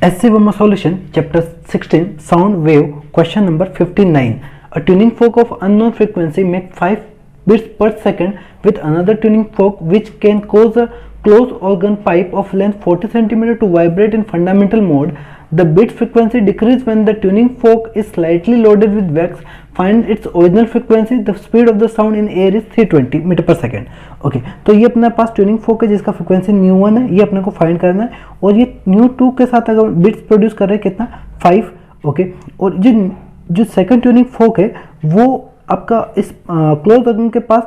SC Verma solution, chapter 16, sound wave, question number 59. A tuning fork of unknown frequency make 5 beats per second with another tuning fork which can cause a closed organ pipe of length 40 cm to vibrate in fundamental mode. The beat frequency decreases when the tuning fork is slightly loaded with wax. Find its original frequency. The speed of the sound in air is 320 metre पर second. Okay, तो ये अपने पास tuning फोक है जिसका frequency new 1 है, ये अपने को फाइंड करना है. और ये न्यू 2 के साथ अगर बिट्स प्रोड्यूस कर रहे हैं कितना 5. ओके, और जो सेकंड ट्यूनिंग फोक है वो आपका इस क्लोज ऑर्गन के पास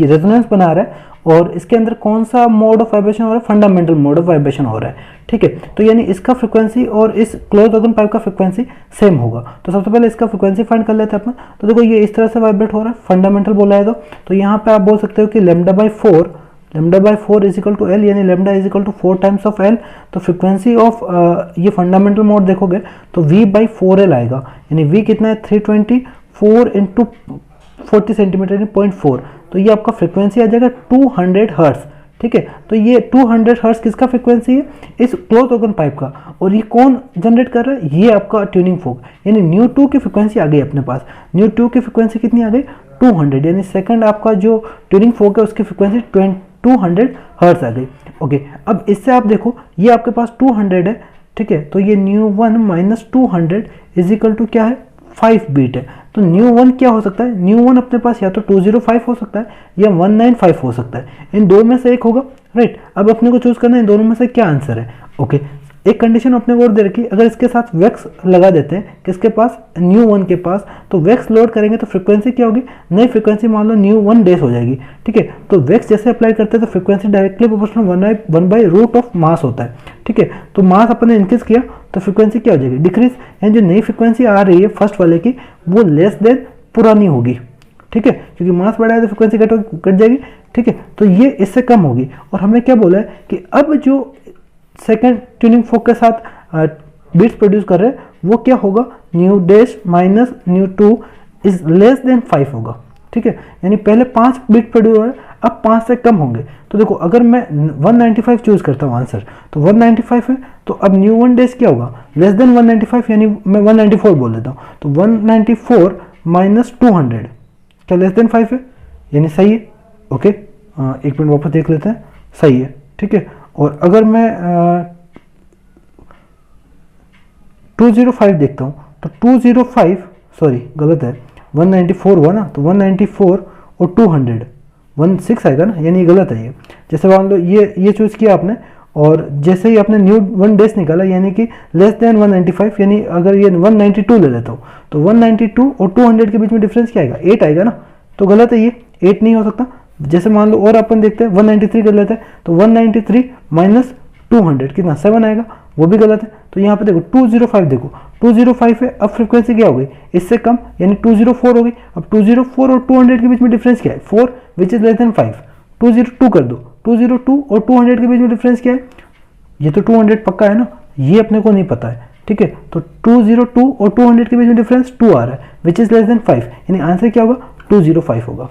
ये रेजोनेंस बना रहा है और इसके अंदर कौन सा मोड ऑफ वाइब्रेशन हो रहा है, फंडामेंटल मोड ऑफ वाइब्रेशन हो रहा है. ठीक है, तो यानी इसका फ्रीक्वेंसी और इस क्लोज ऑर्गन पाइप का फ्रीक्वेंसी सेम होगा. तो सबसे पहले इसका फ्रीक्वेंसी फाइंड कर लेते हैं अपन. तो देखो ये इस तरह से वाइब्रेट हो रहा है, फंडामेंटल बोला है तो यहाँ पे आप बोल सकते हो कि λ/4 इज इक्वल टू एल, यानी lambda is equal to 4 times of L. तो फ्रीक्वेंसी ऑफ ये फंडामेंटल मोड देखोगे तो V/4L आएगा, यानी V कितना है 320, 4 इंटू 40 सेंटीमीटर यानी 0.4. तो ये आपका फ्रीक्वेंसी आ जाएगा 200 हर्ट्ज. ठीक है, तो ये 200 हर्ट्ज किसका फ्रीक्वेंसी है, इस क्लोज ऑर्गन पाइप का. और ये कौन जनरेट कर रहा है, ये आपका ट्यूनिंग फोक, यानी न्यू 2 की फ्रीक्वेंसी आ गई अपने पास. न्यू 2 की फ्रीक्वेंसी कितनी आ गई 200, यानी सेकंड आपका जो ट्यूनिंग फोक है उसकी फ्रीक्वेंसी 200 हर्ट्ज आ गई. ओके, अब इससे आप देखो ये आपके पास 200 है. ठीक है, तो ये nu 1 minus 200 is equal to क्या है 5 बीट है. तो न्यू 1 क्या हो सकता है, न्यू 1 अपने पास या तो 205 हो सकता है या 195 हो सकता है. इन दो में से एक होगा. राइट, अब अपने को चूज करना है इन दोनों में से क्या आंसर है. ओके, एक कंडीशन अपने को और दे रखी, अगर इसके साथ वैक्स लगा देते हैं किसके पास, न्यू 1 के पास, तो वैक्स लोड करेंगे तो फ्रीक्वेंसी क्या होगी, नई फ्रीक्वेंसी मान लो न्यू 1 डेज हो जाएगी. ठीक है, तो वैक्स जैसे अप्लाई करते हैं तो फ्रीक्वेंसी डायरेक्टली प्रोपोर्शनल 1/रूट ऑफ मास होता है. ठीक है, तो मास अपन ने इंक्रीज किया तो फ्रीक्वेंसी क्या हो जाएगी डिक्रीज, यानी जो नई फ्रीक्वेंसी आ रही है फर्स्ट वाले की वो लेस देन पुरानी होगी. ठीक है, क्योंकि मास बढ़ा है तो फ्रीक्वेंसी कट जाएगी. ठीक है, तो ये इससे कम होगी. और हमें क्या बोला है कि अब जो सेकंड ट्यूनिंग फोक के साथ बीट्स प्रोड्यूस कर रहे हैं वो क्या होगा, new dash minus new 2 is less than 5 होगा. ठीक है, यानी पहले 5 बीट प्रोड्यूस हो रहे हैं, अब 5 से कम होंगे. तो देखो अगर मैं 195 चूज करता हूँ आंसर, तो 195 है, तो अब न्यू 1 डेज क्या होगा लेस देन 195, यानी मैं 194 बोल देता हूँ. तो 194 माइनस 200 क्या लेस देन 5 है, यानी सही है. ओके, एक मिनट वापस देख लेते हैं, सही है. ठीक है, और अगर मैं 205 देखता हूँ तो 205 सॉरी गलत है, 194 हुआ ना, तो 194 और 200 16 आएगा ना, यानी गलत है ये. जैसे मान लो ये चूज़ किया आपने और जैसे ही आपने न्यू 1 डेज निकाला यानी कि लेस देन 195, यानी अगर ये 192 ले लेता हूँ तो 192 और 200 के बीच में डिफरेंस क्या आएगा 8 आएगा ना, तो गलत है ये, 8 नहीं हो सकता. जैसे मान लो और अपन देखते हैं 193 कर लेते हैं तो 193 माइनस 200 कितना 7 आएगा, वो भी गलत है. तो यहाँ पे देखो 205 देखो 205 है, अब फ्रीक्वेंसी क्या हो गई इससे कम, यानी 204 हो गई. अब 204 और 200 के बीच में डिफरेंस क्या है 4 विच इज लेस देन 5. 202 कर दो, 202 और 200 के बीच में डिफरेंस क्या है, ये तो 200 पक्का है ना, ये अपने को नहीं पता है. ठीक है, तो 202 और 200 के बीच में डिफरेंस 2 आ रहा है विच इज लेस देन 5, यानी आंसर क्या होगा 205 होगा.